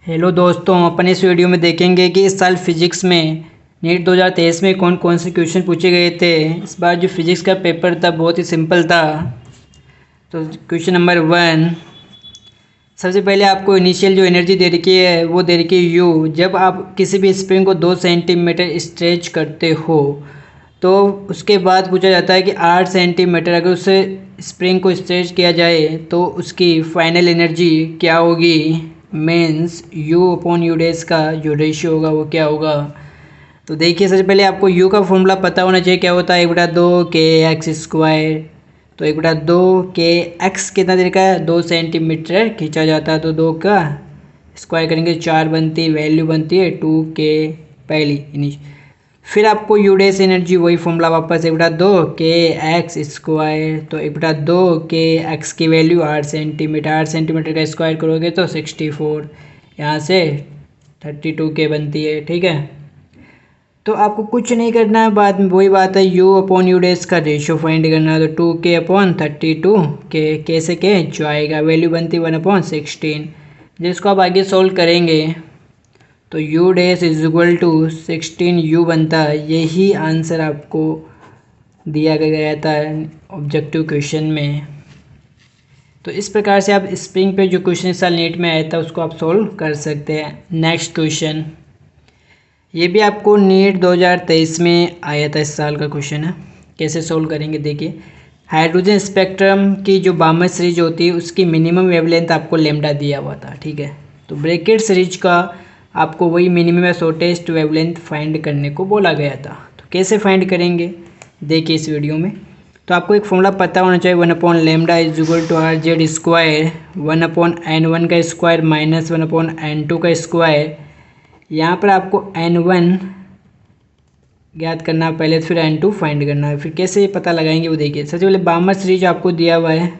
Hello दोस्तों, अपन इस video में देखेंगे कि इस साल फिजिक्स में नीट 2023 में कौन कौन से क्वेश्चन पूछे गए थे। इस बार जो फिजिक्स का पेपर था बहुत ही सिंपल था। तो क्वेश्चन नंबर 1, सबसे पहले आपको इनिशियल जो एनर्जी दे रखी है वो दे रखी है यू। जब आप किसी भी स्प्रिंग को 2 सेंटीमीटर स्ट्रेच करते हो तो उसके बाद पूछा जाता है कि 8 सेंटीमीटर अगर उसे स्प्रिंग को स्ट्रेच किया जाए तो उसकी फाइनल एनर्जी क्या होगी। Means you upon you days का जो रेशियो होगा वो क्या होगा। तो देखिए, सबसे पहले आपको यू का फॉर्मूला पता होना चाहिए। क्या होता है? 1/2 के एक्स स्क्वायर। तो 1/2 के एक्स कितना देर का है? 2 सेंटीमीटर खींचा जाता है। तो 2 का स्क्वायर करेंगे 4 बनती, वैल्यू बनती है 2 के पहली। फिर आपको यू डेस एनर्जी वही फॉर्मूला वापस 1/2 के एक्स स्क्वायर। तो 1/2 के एक्स की वैल्यू 8 सेंटीमीटर। 8 सेंटीमीटर का स्क्वायर करोगे तो 64, यहाँ से 32 के बनती है। ठीक है, तो आपको कुछ नहीं करना है, बाद में वही बात है, यू अपॉन यू डेस का रेशियो फाइंड करना है। तो 2 के अपॉन 32 के कैसे के जो आएगा वैल्यू बनती 1/16। जिसको आप आगे सोल्व करेंगे तो u dash is equal to 16 u बनता है। यही आंसर आपको दिया गया था ऑब्जेक्टिव क्वेश्चन में। तो इस प्रकार से आप स्प्रिंग पे जो क्वेश्चन इस साल नीट में आया था उसको आप सोल्व कर सकते हैं। नेक्स्ट क्वेश्चन, ये भी आपको नीट 2023 में आया था, इस साल का क्वेश्चन है। कैसे सोल्व करेंगे देखिए। हाइड्रोजन स्पेक्ट्रम की जो बामर सीरीज होती है उसकी मिनिमम वेवलेंथ आपको लेमडा दिया हुआ था। ठीक है, तो ब्रैकेट सीरीज का आपको वही मिनिमम या शॉर्टेस्ट वेवलेंथ फाइंड करने को बोला गया था। तो कैसे फाइंड करेंगे देखिए इस वीडियो में। तो आपको एक फॉर्मूला पता होना चाहिए, 1/λ is equal to R Z square 1/n1 का स्क्वायर माइनस 1/n2 का स्क्वायर। यहाँ पर आपको n1 ज्ञात करना है पहले, फिर n2 फाइंड करना है। फिर कैसे पता लगाएंगे वो देखिए। सबसे पहले बामर सीरीज आपको दिया हुआ है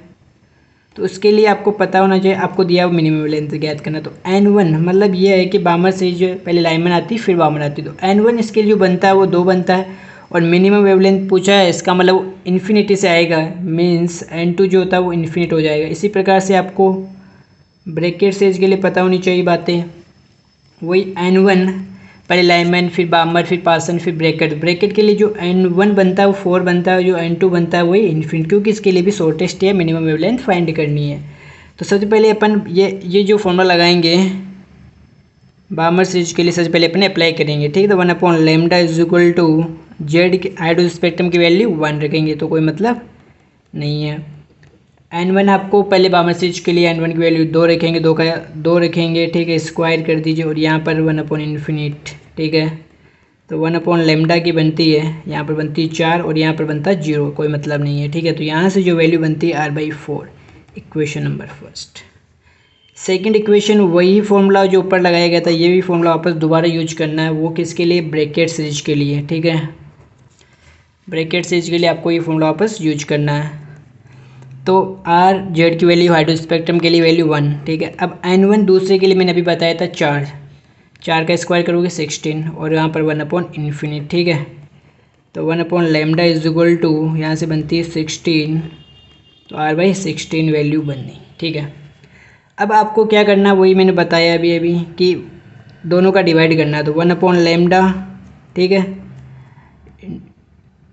तो उसके लिए आपको पता होना चाहिए, आपको दिया हुआ मिनिमम लेंथ ज्ञात करना। तो n1 मतलब ये है कि बामर सीरीज पहले लाइनमैन आती फिर बामर आती। तो n1 इसके जो बनता है वो 2 बनता है, और मिनिमम वेवलेंथ पूछा है इसका मतलब इन्फिनिटी से आएगा। मीन्स n2 जो होता है वो इन्फिनिट हो जाएगा। इसी प्रकार से आपको ब्रैकेट सीरीज के लिए पता होनी चाहिए बातें। वही n1 पहले लाइनमैन फिर बामर फिर पासन फिर ब्रैकेट। ब्रैकेट के लिए जो n1 बनता है वो 4 बनता है, जो n2 बनता है वही इन्फिनिट, क्योंकि इसके लिए भी शॉर्टेस्ट या मिनिमम वेवलेंथ फाइंड करनी है। तो सबसे पहले अपन ये जो फॉर्मूला लगाएंगे बामर सीरीज के लिए, सबसे पहले अपने अप्लाई करेंगे। ठीक है, तो 1/λ इज इक्वल टू जेड की हाइड्रोजन स्पेक्ट्रम की वैल्यू 1 रखेंगे तो कोई मतलब नहीं है। n1 आपको पहले बामर सीरीज के लिए n1 की वैल्यू 2 रखेंगे, 2 का 2 रखेंगे। ठीक है, स्क्वायर कर दीजिए और यहाँ पर 1/∞। ठीक है, तो 1/λ की बनती है, यहाँ पर बनती है 4 और यहाँ पर बनता है 0, कोई मतलब नहीं है। ठीक है, तो यहाँ से जो वैल्यू बनती है r/4, equation number first. Second equation वही फॉर्मूला जो ऊपर लगाया गया था, ये भी फॉर्मूला वापस दोबारा यूज करना है। वो किसके लिए? ब्रैकेट सीरीज के लिए। ठीक है, ब्रैकेट सीरीज के लिए आपको ये फॉर्मूला वापस यूज करना है। तो आर जेड की वैल्यू हाइड्रोजन स्पेक्ट्रम के लिए वैल्यू 1। ठीक है, अब n1 दूसरे के लिए मैंने अभी बताया था 4 का स्क्वायर करोगे 16 और यहाँ पर 1/∞। ठीक है, तो 1/λ इज इक्वल टू यहाँ से बनती है 16, तो r/16 वैल्यू बननी। ठीक है, अब आपको क्या करना वही मैंने बताया अभी कि दोनों का डिवाइड करना है। तो 1/λ, ठीक है,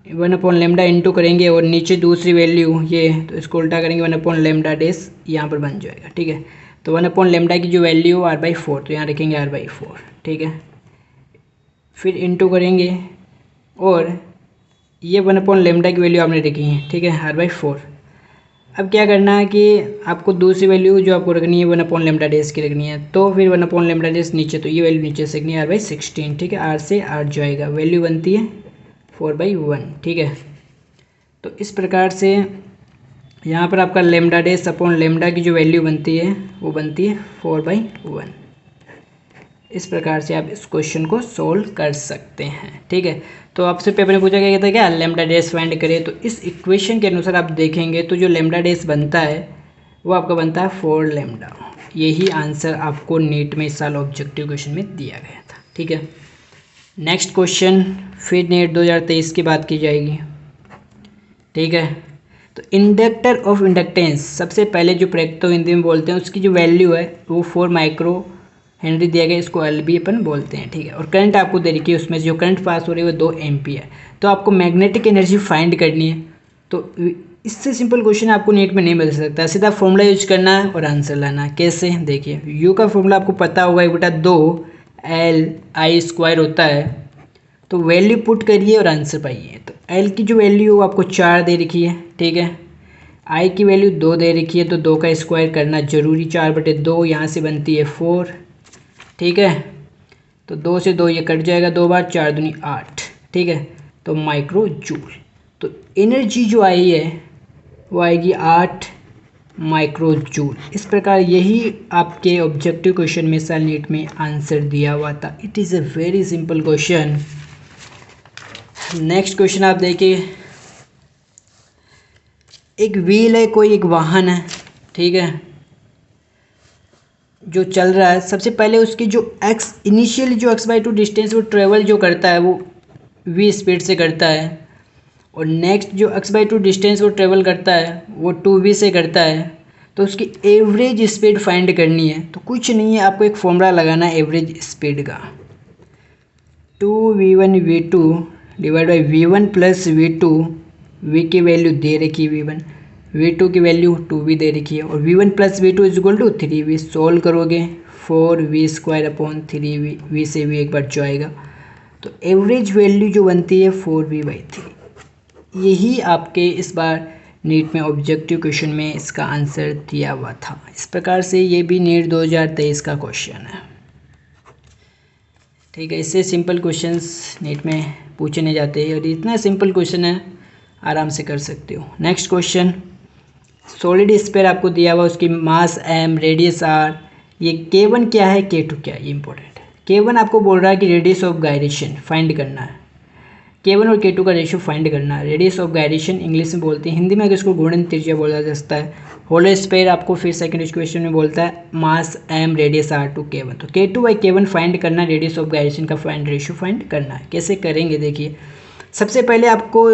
1/λ इंटू करेंगे और नीचे दूसरी वैल्यू ये, तो इसको उल्टा करेंगे 1/λ डेस यहाँ पर बन जाएगा। ठीक है, तो 1/λ की जो वैल्यू r/4, तो यहाँ रखेंगे r/4। ठीक है, फिर इंटू करेंगे और ये 1/λ की वैल्यू आपने रखी है। ठीक है, r/4। अब क्या करना है कि आपको दूसरी वैल्यू जो आपको रखनी है 1/λ डेस की रखनी है। तो फिर 1/λ डेस नीचे, तो ये वैल्यू नीचे से रखनी है r/16। ठीक है, r से r जाएगा, वैल्यू बनती है 4/1। ठीक है, तो इस प्रकार से यहाँ पर आपका लेमडा डेस अपॉन लेमडा की जो वैल्यू बनती है वो बनती है 4/1। इस प्रकार से आप इस क्वेश्चन को सोल्व कर सकते हैं। ठीक है, तो आपसे पेपर में पूछा गया था क्या लेमडा डेस फाइंड करें। तो इस इक्वेशन के अनुसार आप देखेंगे तो जो लेमडा डेस बनता है वो आपका बनता है 4λ। यही आंसर आपको नीट में इस साल ऑब्जेक्टिव क्वेश्चन में दिया गया था। ठीक है, नेक्स्ट क्वेश्चन फिर नीट 2023 की बात की जाएगी। ठीक है, तो इंडक्टर ऑफ इंडक्टेंस, सबसे पहले जो प्रेक्टो हिंदी में बोलते हैं उसकी जो वैल्यू है वो 4 माइक्रो हेनरी दिया गया, इसको एल भी अपन बोलते हैं, ठीक है। और करंट आपको दे रखी है, उसमें जो करंट पास हो रही है वो 2 एम्पीयर। तो आपको मैग्नेटिक एनर्जी फाइंड करनी है। तो इससे सिंपल क्वेश्चन आपको नीट में नहीं मिल सकता, सीधा फॉर्मूला यूज करना है और आंसर लाना है। कैसे, देखिए यू का फॉर्मूला आपको पता होगा, 1/2 LI² होता है। तो वैल्यू पुट करिए और आंसर पाइए। तो एल की जो वैल्यू हो आपको 4 दे रखी है, ठीक है। आई की वैल्यू 2 दे रखी है, तो 2 का स्क्वायर करना जरूरी, 4/2 यहाँ से बनती है 4, ठीक है। तो 2 से 2 ये कट जाएगा 2 बार, 4 दूनी 8, ठीक है। तो माइक्रो जूल। तो एनर्जी जो आई है वो आएगी 8 माइक्रो जूल। इस प्रकार यही आपके ऑब्जेक्टिव क्वेश्चन में साल नीट में आंसर दिया हुआ था। It is a very simple question. Next question आप देखिए, एक व्हील है, कोई एक वाहन है, ठीक है, जो चल रहा है। सबसे पहले उसकी जो इनिशियली जो x/2 डिस्टेंस वो ट्रेवल जो करता है वो v स्पीड से करता है, और नेक्स्ट जो x/2 डिस्टेंस वो ट्रेवल करता है वो 2v से करता है। तो उसकी एवरेज स्पीड फाइंड करनी है। तो कुछ नहीं है, आपको एक फॉर्मूला लगाना है एवरेज स्पीड का, 2v1v2 divide by v1 plus v2। v की वैल्यू दे रखी है v1, v2 की वैल्यू 2v दे रखी है, और v1 plus v2 is equal to 3v। Solve करोगे 4v² v से v एक बार जाएगा, तो एवरेज वैल्यू जो बनती है 4v/3। यही आपके इस बार नीट में ऑब्जेक्टिव क्वेश्चन में इसका आंसर दिया हुआ था। इस प्रकार से ये भी नीट 2023 का क्वेश्चन है, ठीक है। इससे सिंपल क्वेश्चंस नीट में पूछे नहीं जाते, और इतना सिंपल क्वेश्चन है, आराम से कर सकते हो। नेक्स्ट क्वेश्चन, सॉलिड स्फीयर आपको दिया हुआ, उसकी मास m, रेडियस r। ये k1 क्या है, k2 क्या है, ये इंपॉर्टेंट है। k1 आपको बोल रहा है कि रेडियस ऑफ गायरेशन फाइंड करना है, k1 और k2 का रेशियो फाइंड करना है। रेडियस ऑफ गायरेशन इंग्लिश में बोलते हैं, हिंदी में इसको घूर्णन त्रिज्या बोला जा सकता है। होलो स्फीयर आपको फिर सेकंड इक्वेशन में बोलता है mass m, radius r to k1। तो k2/k1 फाइंड करना, रेडियस ऑफ गायरेशन का फाइंड रेशियो फाइंड करना है। कैसे करेंगे, देखिए सबसे पहले आपको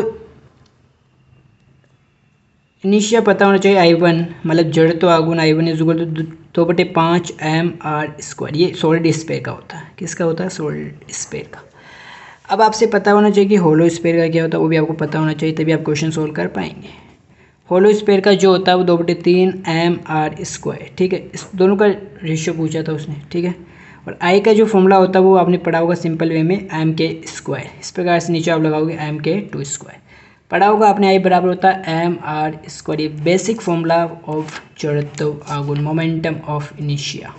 इनिशिया पता होना चाहिए I1, मतलब जड़ तो आगुन I1 is equal to 2/5 mr²। ये सॉलिड स्फीयर का होता है, किसका होता है, सॉलिड स्फीयर का। अब आपसे पता होना चाहिए कि होलो स्फीयर का क्या होता है, वो भी आपको पता होना चाहिए, तभी आप क्वेश्चन सोल्व कर पाएंगे। होलो स्फीयर का जो होता है वो 2/3 mr², ठीक है। इस दोनों का रेशियो पूछा था उसने, ठीक है। और आई का जो फॉर्मूला होता है वो आपने पढ़ा होगा सिंपल वे में, m²। इस प्रकार से नीचे आप लगाओगे m², पढ़ा होगा आपने। आई बराबर होता है mr², ये बेसिक फॉर्मूला ऑफ जड़त्व आघूर्ण, मोमेंटम ऑफ इनिशिया।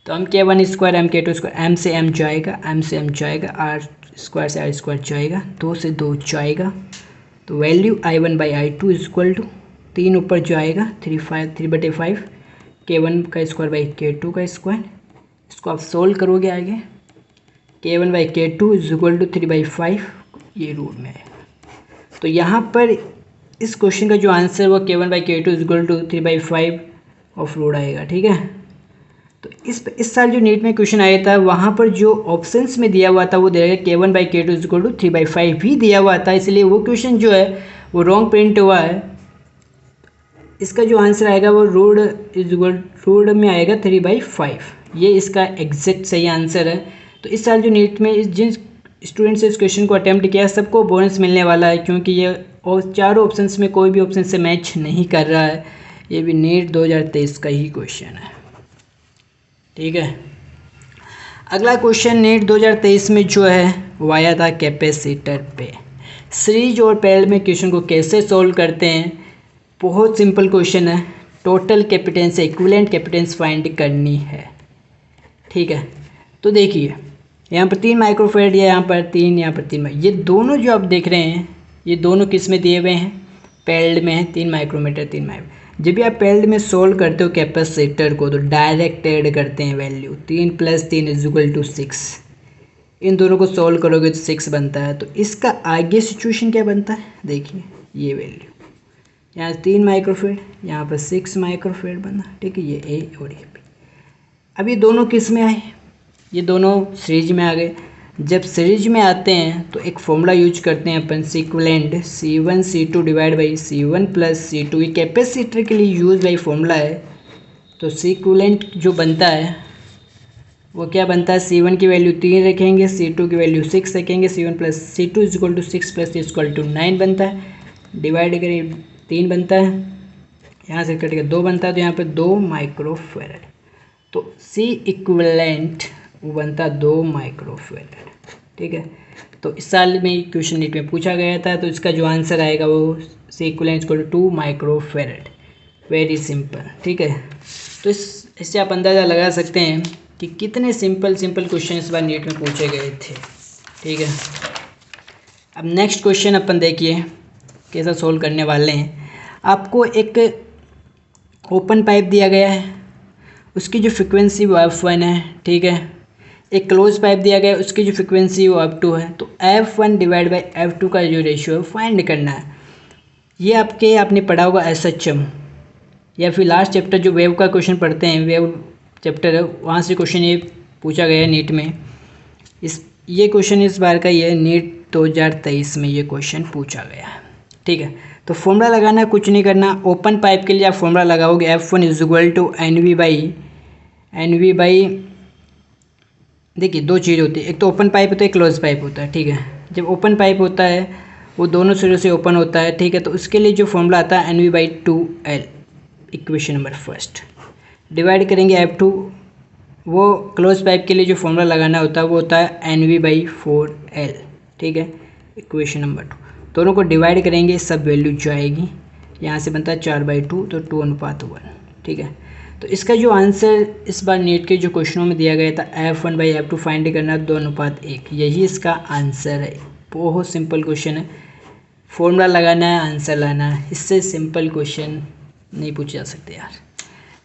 तो m², m², m से m जाएगा, m से m जाएगा, r² से r² जाएगा, 2 से 2 जाएगा। तो value I1/I2 is equal to 3 ऊपर जाएगा 3/5 k1 का स्क्वायर बाई k2 का स्क्वायर। इसको आप सोल्व करोगे आगे, k1/k2 इज इक्वल टू 3/5, ये रूट में है। तो यहाँ पर इस क्वेश्चन का जो आंसर वो k1/k2 is equal to 3/5 of root आएगा, ठीक है। तो इस साल जो नीट में क्वेश्चन आया था वहाँ पर जो ऑप्शंस में दिया हुआ था वो दे रहा है k1/k2 इज इक्वल टू 3/5 भी दिया हुआ था, इसलिए वो क्वेश्चन जो है वो रॉन्ग प्रिंट हुआ है। इसका जो आंसर आएगा वो रूट में आएगा 3/5, ये इसका एग्जैक्ट सही आंसर है। तो इस साल जो नीट में जिन स्टूडेंट्स ने इस क्वेश्चन को अटैम्प्ट किया सबको बोनस मिलने वाला है, क्योंकि ये और चारों ऑप्शंस में कोई भी ऑप्शन से मैच नहीं कर रहा है। ये भी नीट 2023 का ही क्वेश्चन है, ठीक है। अगला क्वेश्चन नीट 2023 में जो है वो आया था कैपेसिटर पे। सीरीज और पैरेलल में क्वेश्चन को कैसे सोल्व करते हैं, बहुत सिंपल क्वेश्चन है। टोटल कैपेसिटेंस से इक्विवेलेंट कैपेसिटेंस फाइंड करनी है, ठीक है। तो देखिए यहाँ पर 3 माइक्रोफेरेड या यहाँ पर 3, यहाँ पर 3, ये दोनों जो आप देख रहे हैं ये दोनों किस में दिए हुए हैं, पैरेलल में है, 3 माइक्रोमीटर 3 माइक्रो। जब भी आप पैरेलल में सोल्व करते हो कैपेसिटर को तो डायरेक्ट ऐड करते हैं वैल्यू, 3 + 3 इज इक्वल टू 6। इन दोनों को सोल्व करोगे तो 6 बनता है। तो इसका आगे सिचुएशन क्या बनता है, देखिए ये वैल्यू यहाँ 3 माइक्रोफेरेड, यहाँ पर 6 माइक्रोफेरेड बना, ठीक है। ये ए और ये बी। अब ये दोनों किस में आए, ये दोनों सीरीज में आ गए। जब सीरीज में आते हैं तो एक फॉर्मूला यूज करते हैं अपन, equivalent C1 C2 divide by C1 + C2। ये कैपेसिटर के लिए यूज बाई फॉर्मूला है। तो इक्विवेलेंट जो बनता है वो क्या बनता है, C1 की वैल्यू 3 रखेंगे, C2 की वैल्यू 6 रखेंगे, C1 plus C2 is equal to 6 plus equal to 9 बनता है, डिवाइड करें 3 बनता है, यहाँ से कट के 2 बनता है, तो यहाँ पे 2 माइक्रोफेरेड, तो C इक्विवेलेंट वो बनता है 2 माइक्रोफेरेड। ठीक है, तो इस साल में क्वेश्चन नीट में पूछा गया था, तो इसका जो आंसर आएगा वो C equivalent equal to 2 microfarad. Very simple. ठीक है, तो इससे आप अंदाज़ा लगा सकते हैं कि कितने सिंपल क्वेश्चन इस बार नीट में पूछे गए थे। ठीक है, अब नेक्स्ट क्वेश्चन अपन देखिए कैसा सोल्व करने वाले हैं। आपको एक ओपन पाइप दिया गया है, उसकी जो फ्रिक्वेंसी वो F1 है। ठीक है, एक क्लोज पाइप दिया गया है, उसकी जो फ्रिक्वेंसी वो F2 है। तो F1 डिवाइड बाई F2 का जो रेशियो है फाइंड करना है। ये आपने पढ़ा होगा SHM, या फिर लास्ट चैप्टर जो वेव का क्वेश्चन पढ़ते हैं, वेव चैप्टर है, वहाँ से क्वेश्चन ये पूछा गया है नीट में। ये क्वेश्चन इस बार का ही है, नीट 2023 में ये क्वेश्चन पूछा गया है। ठीक है, तो फॉर्मूला लगाना, कुछ नहीं करना। ओपन पाइप के लिए आप फॉर्मूला लगाओगे F1 is equal to NV by देखिए दो चीज़ होती है, एक तो ओपन पाइप होता है, एक क्लोज पाइप होता है। ठीक है, जब ओपन पाइप होता है वो दोनों सिरों से ओपन होता है। ठीक है, तो उसके लिए जो फॉर्मूला आता है NV/2L, equation number first. Divide करेंगे F2, वो क्लोज पाइप के लिए जो फॉर्मूला लगाना होता है वो होता है NV/4L। ठीक है, इक्वेशन नंबर 2, दोनों को डिवाइड करेंगे, सब वैल्यू जाएगी, यहाँ से बनता है 4/2, तो 2:1। ठीक है, तो इसका जो आंसर इस बार नीट के जो क्वेश्चनों में दिया गया था F1/F2 फाइंड करना 2:1, यही इसका आंसर है। बहुत सिंपल क्वेश्चन है, फॉर्मूला लगाना है, आंसर लाना है, इससे सिंपल क्वेश्चन नहीं पूछे जा सकते यार।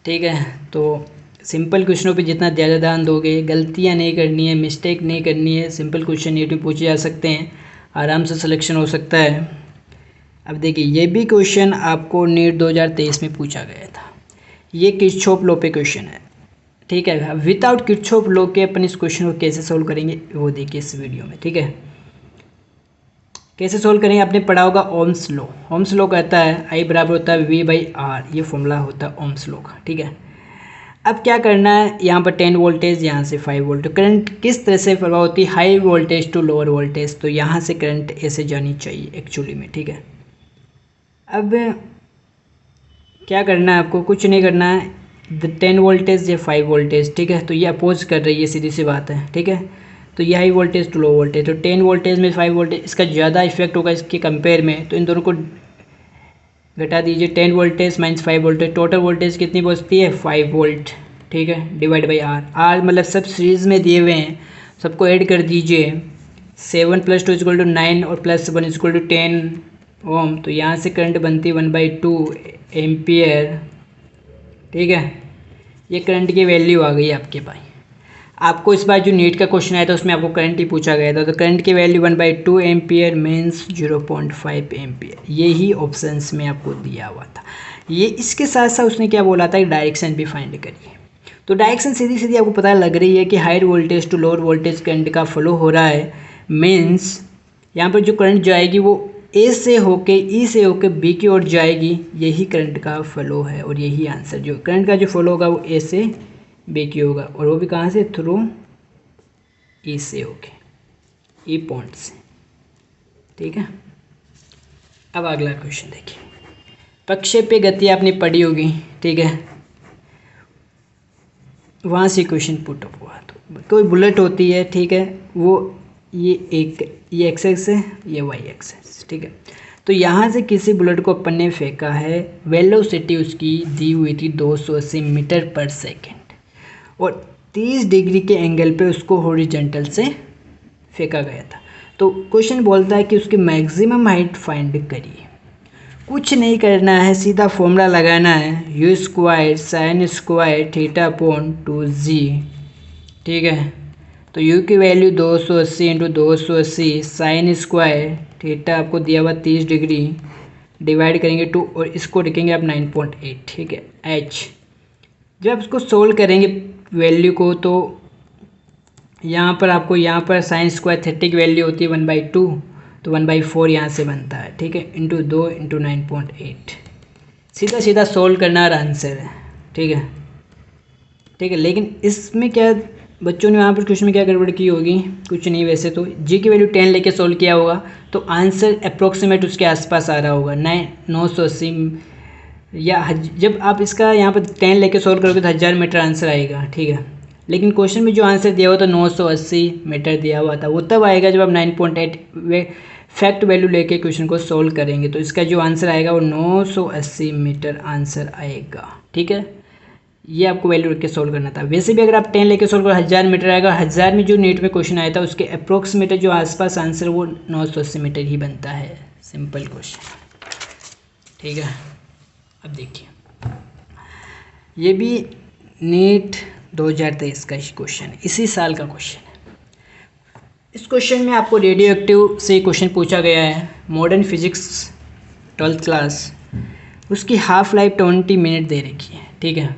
ठीक है, तो सिंपल क्वेश्चनों पे जितना ज़्यादा ध्यान दोगे, गलतियाँ नहीं करनी है, मिस्टेक नहीं करनी है, सिंपल क्वेश्चन नीट में पूछे जा सकते हैं, आराम से सिलेक्शन हो सकता है। अब देखिए ये भी क्वेश्चन आपको नीट 2023 में पूछा गया था, ये किरचॉफ लॉ पे क्वेश्चन है। ठीक है, विदाउट किरचॉफ लॉ के अपन इस क्वेश्चन को कैसे सोल्व करेंगे वो देखिए इस वीडियो में। ठीक है, कैसे सोल्व करेंगे, आपने पढ़ा होगा ओम्स लॉ। ओम्स लॉ कहता है I बराबर होता है V/R, ये फॉर्मूला होता है ओम्स लॉ का। ठीक है, अब क्या करना है, यहाँ पर 10 वोल्टेज, यहाँ से 5 वोल्ट। करंट किस तरह से प्रभाव होती है, high voltage to lower voltage, तो यहाँ से करंट ऐसे जानी चाहिए एक्चुअली में। ठीक है, अब क्या करना है आपको, कुछ नहीं करना है, 10 वोल्टेज या 5 वोल्टेज। ठीक है, तो ये अपोज कर रही है, सीधी सी बात है। ठीक है, तो ये high voltage to low voltage, तो 10 वोल्टेज में 5 वोल्टेज इसका ज़्यादा इफेक्ट होगा इसके कंपेयर में, तो इन दोनों को घटा दीजिए। 10 voltage minus 5 voltage, total voltage कितनी बचती है, 5 वोल्ट। ठीक है, डिवाइड बाई R मतलब सब सीरीज़ में दिए हुए हैं, सबको ऐड कर दीजिए। 7 + 2 = 9 और +1 = 10 ओम, तो यहाँ से करंट बनती है 1/2 एम्पियर। ठीक है, ये करंट की वैल्यू आ गई आपके पास। आपको इस बार जो नीट का क्वेश्चन आया था उसमें आपको करंट ही पूछा गया था, तो करंट की वैल्यू 1/2 एम्पियर मीन्स 0.5 एम्पियर, यही ऑप्शंस में आपको दिया हुआ था। ये इसके साथ साथ उसने क्या बोला था, डायरेक्शन भी फाइंड करिए। तो डायरेक्शन सीधी सीधी आपको पता लग रही है कि higher voltage to lower voltage current का फ्लो हो रहा है, मीन्स यहाँ पर जो करंट जाएगी वो ए से होके ई से होके बी की ओर जाएगी, यही करंट का फ्लो है। और यही आंसर, जो करंट का जो फ्लो होगा वो ए से बी की होगा, और वो भी कहाँ से, थ्रू ई से होके, ई पॉइंट से। ठीक है, अब अगला क्वेश्चन देखिए, प्रक्षेप्य गति आपने पढ़ी होगी। ठीक है, वहाँ से क्वेश्चन पुट अप हुआ, तो कोई बुलेट होती है। ठीक है, वो ये एक्स एक्स है, ये वाई एक्स। ठीक है, तो यहाँ से किसी बुलेट को अपन ने फेंका है, वेलोसिटी उसकी दी हुई थी 280 मीटर पर सेकेंड, और 30 डिग्री के एंगल पे उसको हॉरिजॉन्टल से फेंका गया था। तो क्वेश्चन बोलता है कि उसकी मैक्सिमम हाइट फाइंड करिए। कुछ नहीं करना है, सीधा फॉर्मूला लगाना है, U² sin² θ/2g। ठीक है, तो u की वैल्यू 280 × 280 sin² थीटा आपको दिया हुआ 30 डिग्री, डिवाइड करेंगे 2 और इसको लिखेंगे आप 9.8। ठीक है, h जब आप इसको सोल्व करेंगे वैल्यू को, तो यहाँ पर आपको sin² थीटा की वैल्यू होती है 1/2, तो 1/4 यहाँ से बनता है। ठीक है, इंटू 2 × 9.8, सीधा सीधा सोल्व करना और आंसर है। ठीक है, ठीक है। लेकिन इसमें क्या बच्चों ने वहाँ पर क्वेश्चन में क्या गड़बड़ की होगी, कुछ नहीं, वैसे तो जी की वैल्यू 10 लेके सोल्व किया होगा तो आंसर अप्रोक्सीमेट उसके आसपास आ रहा होगा 980, या जब आप इसका यहाँ पर 10 लेके सोल्व करोगे तो 1000 मीटर आंसर आएगा, ठीक है। लेकिन क्वेश्चन में जो आंसर दिया हुआ था 980 मीटर दिया हुआ था, वो तब आएगा जब आप 9.8 फैक्ट वैल्यू लेके क्वेश्चन को सोल्व करेंगे। तो इसका जो आंसर आएगा वो 980 मीटर आंसर आएगा, ठीक है। ये आपको वैल्यू रख के सोल्व करना था। वैसे भी अगर आप 10 लेके सोल्व करो 1000 मीटर आएगा। 1000 में जो नीट में क्वेश्चन आया था उसके अप्रोक्सीमेट जो आसपास आंसर वो 980 मीटर ही बनता है। सिंपल क्वेश्चन, ठीक है। अब देखिए ये भी नीट 2023 का ही क्वेश्चन है, इसी साल का क्वेश्चन है। इस क्वेश्चन में आपको रेडियो एक्टिव से क्वेश्चन पूछा गया है, मॉडर्न फिजिक्स 12th क्लास, उसकी हाफ लाइफ 20 मिनट दे रखी है, ठीक है।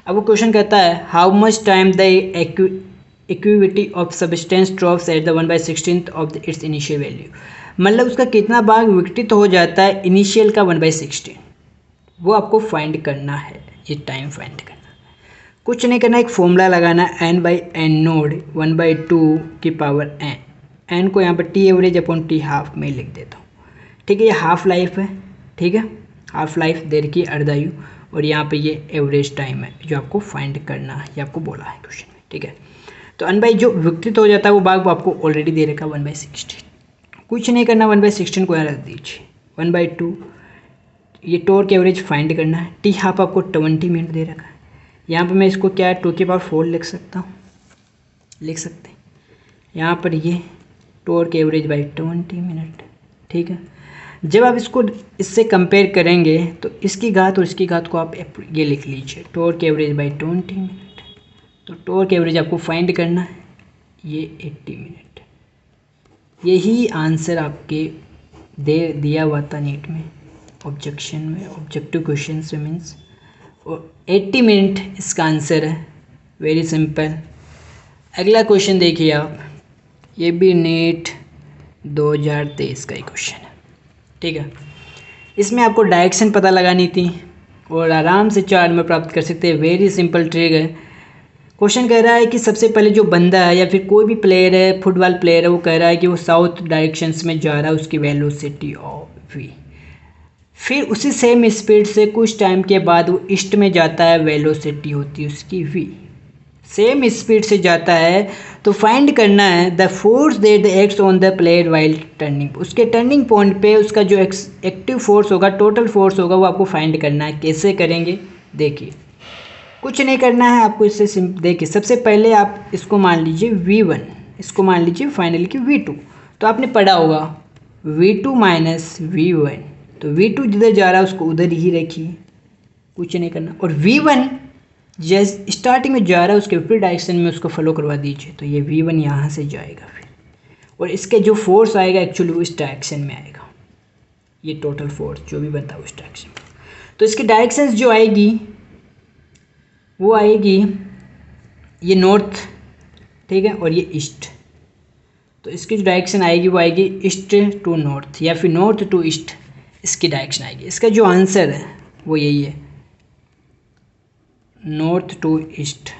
अब वो क्वेश्चन कहता है how much time the activity of substance drops at the 1/16 of its initial value, मतलब उसका कितना भाग विघटित हो जाता है इनिशियल का 1/16, वो आपको फाइंड करना है। ये टाइम फाइंड करना, कुछ नहीं करना, एक फॉर्मूला लगाना n/n नोड 1/2 की पावर n, n को यहाँ पर T average upon T half में लिख देता हूँ, ठीक है। ये हाफ लाइफ है, ठीक है, हाफ लाइफ दे रखी है अर्धायु, और यहाँ पे ये एवरेज टाइम है जो आपको फाइंड करना है, ये आपको बोला है क्वेश्चन में, ठीक है। तो n बाई जो विघटित हो जाता है वो भाग वो आपको ऑलरेडी दे रखा है 1/16, कुछ नहीं करना, 1/16 को यहाँ रख दीजिए, 1/2 ये टॉर्क एवरेज फाइंड करना है। टी हाफ आपको 20 मिनट दे रखा है, यहाँ पे मैं इसको क्या 2⁴ लिख सकता हूँ, लिख सकते हैं यहाँ पर ये टॉर्क एवरेज बाई 20 मिनट, ठीक है। जब आप इसको इससे कंपेयर करेंगे तो इसकी घात और इसकी घात को आप ये लिख लीजिए, टॉर्क एवरेज बाई 20 मिनट। तो टॉर्क एवरेज आपको फाइंड करना है, ये 80 मिनट। यही आंसर आपके दिया हुआ था नीट में, ऑब्जेक्शन में, ऑब्जेक्टिव क्वेश्चन से मीन्स, और 80 मिनट इसका आंसर है। Very simple. अगला क्वेश्चन देखिए आप, ये भी नीट 2023 का ही क्वेश्चन है, ठीक है। इसमें आपको डायरेक्शन पता लगानी थी और आराम से 4 नंबर प्राप्त कर सकते हैं। वेरी सिंपल ट्रिक है। क्वेश्चन कह रहा है कि सबसे पहले जो बंदा है या फिर कोई भी प्लेयर है, फुटबॉल प्लेयर है, वो कह रहा है कि वो साउथ डायरेक्शंस में जा रहा है, उसकी वेलोसिटी ऑफ v। फिर उसी सेम स्पीड से कुछ टाइम के बाद वो ईस्ट में जाता है, वेलोसिटी होती है उसकी v। सेम स्पीड से जाता है तो फाइंड करना है the force that acts on the player while turning, उसके टर्निंग पॉइंट पे उसका जो एक्टिव फोर्स होगा, टोटल फोर्स होगा, वो आपको फाइंड करना है। कैसे करेंगे देखिए, कुछ नहीं करना है आपको, इससे देखिए सबसे पहले आप इसको मान लीजिए v1, इसको मान लीजिए फाइनली कि v2। तो आपने पढ़ा होगा v2 माइनस v1, तो v2 जिधर जा रहा है उसको उधर ही रखिए, कुछ नहीं करना। और v1 जैसे स्टार्टिंग में जा रहा है उसके विपरीत डायरेक्शन में उसको फॉलो करवा दीजिए, तो ये v1 यहाँ से जाएगा फिर, और इसके जो फोर्स आएगा एक्चुअली वो इस डायरेक्शन में आएगा, ये टोटल फोर्स जो भी बनता है उस डायरेक्शन में। तो इसकी डायरेक्शंस जो आएगी वो आएगी ये नॉर्थ, ठीक है, और ये ईस्ट। तो इसकी जो डायरेक्शन आएगी वो आएगी ईस्ट टू नॉर्थ या फिर नॉर्थ टू ईस्ट, इसकी डायरेक्शन आएगी। इसका जो आंसर है वो यही है, नॉर्थ टू ईस्ट,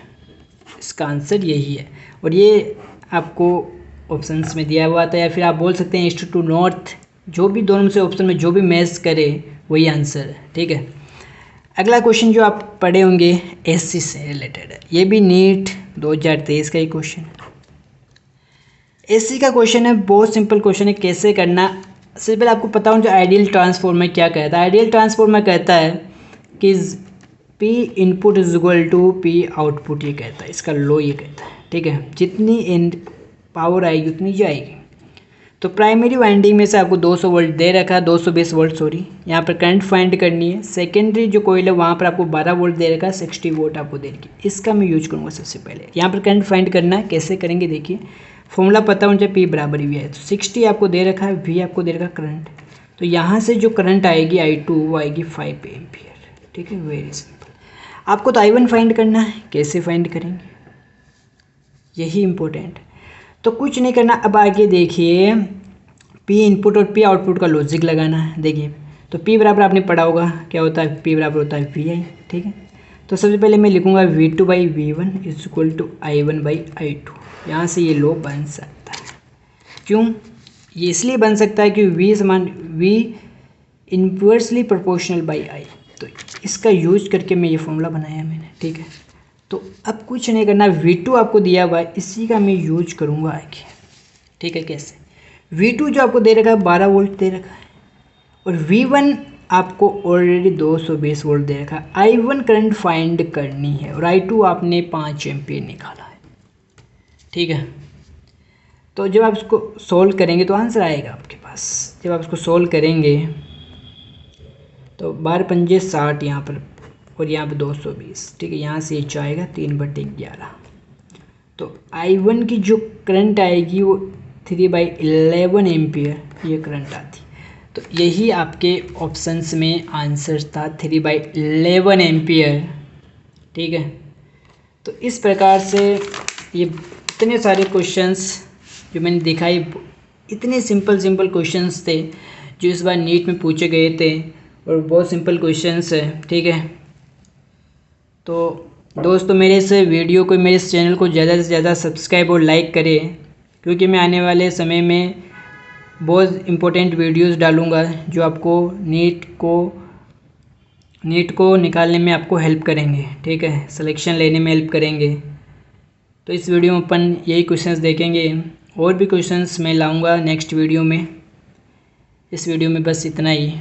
इसका आंसर यही है। और ये आपको ऑप्शंस में दिया हुआ था, या फिर आप बोल सकते हैं ईस्ट टू नॉर्थ, जो भी दोनों से ऑप्शन में जो भी मैच करे वही आंसर है, ठीक है। अगला क्वेश्चन जो आप पढ़े होंगे एससी से रिलेटेड है, ये भी नीट 2023 का ही क्वेश्चन है। एससी का क्वेश्चन है, बहुत सिंपल क्वेश्चन है। कैसे करना, सबसे पहले आपको पता हो जो आइडियल ट्रांसफॉर्मर क्या कहता है। आइडियल ट्रांसफॉर्मर कहता है कि P input is equal to P output, ये कहता है, इसका लो ये कहता है, ठीक है। जितनी इन पावर आएगी उतनी जाएगी। तो प्राइमरी वाइंडिंग में से आपको 200 वोल्ट दे रखा है, 220 वोल्ट सॉरी, यहाँ पर करंट फाइंड करनी है। सेकेंडरी जो कोयल है वहाँ पर आपको 12 वोल्ट दे रखा है, 60 वोल्ट आपको दे रखी है। इसका मैं यूज करूँगा सबसे पहले। यहाँ पर करंट फाइंड करना है, कैसे करेंगे देखिए, फॉर्मूला पता होना चाहिए, P बराबर V है। तो 60 आपको दे रखा है, V आपको दे रखा है करंट, तो यहाँ से जो करंट आएगी I2 वो आएगी 5 एम्पियर, ठीक है। Very simple. आपको तो I1 फाइंड करना है, कैसे फाइंड करेंगे यही इम्पोर्टेंट। तो कुछ नहीं करना, अब आगे देखिए P इनपुट और P आउटपुट का लॉजिक लगाना है। देखिए तो P बराबर आपने पढ़ा होगा क्या होता है, P बराबर होता है VI, ठीक है। तो सबसे पहले मैं लिखूँगा V2/V1 is equal to I1/I2। यहाँ से ये लॉ बन सकता है। क्यों? ये इसलिए बन सकता है कि V समान V inversely proportional by I। तो इसका यूज करके मैं ये फॉर्मूला बनाया मैंने, ठीक है। तो अब कुछ नहीं करना, V2 आपको दिया हुआ है, इसी का मैं यूज करूँगा आगे, ठीक है। कैसे? V2 जो आपको दे रखा है 12 वोल्ट दे रखा है, और V1 आपको ऑलरेडी 220 वोल्ट दे रखा है। I1 करंट फाइंड करनी है और I2 आपने 5 एम्पियर निकाला है, ठीक है। तो जब आप इसको सोल्व करेंगे तो आंसर आएगा आपके पास। जब आप इसको सोल्व करेंगे तो 12×5 = 60 यहाँ पर, और यहाँ पर 220, ठीक है। यहाँ से ये आएगा 3/11। तो I1 की जो करंट आएगी वो 3/11 एम्पियर ये करंट आती। तो यही आपके ऑप्शंस में आंसर था, 3/11 एम्पियर, ठीक है। तो इस प्रकार से ये इतने सारे क्वेश्चंस जो मैंने दिखाई, इतने सिंपल क्वेश्चंस थे जो इस बार नीट में पूछे गए थे, और बहुत सिंपल क्वेश्चंस है, ठीक है। तो दोस्तों मेरे इस वीडियो को, मेरे इस चैनल को ज़्यादा से ज़्यादा सब्सक्राइब और लाइक करें, क्योंकि मैं आने वाले समय में बहुत इम्पोर्टेंट वीडियोस डालूँगा जो आपको नीट को निकालने में आपको हेल्प करेंगे, ठीक है, सिलेक्शन लेने में हेल्प करेंगे। तो इस वीडियो में अपन यही क्वेश्चंस देखेंगे, और भी क्वेश्चंस मैं लाऊंगा नेक्स्ट वीडियो में। इस वीडियो में बस इतना ही।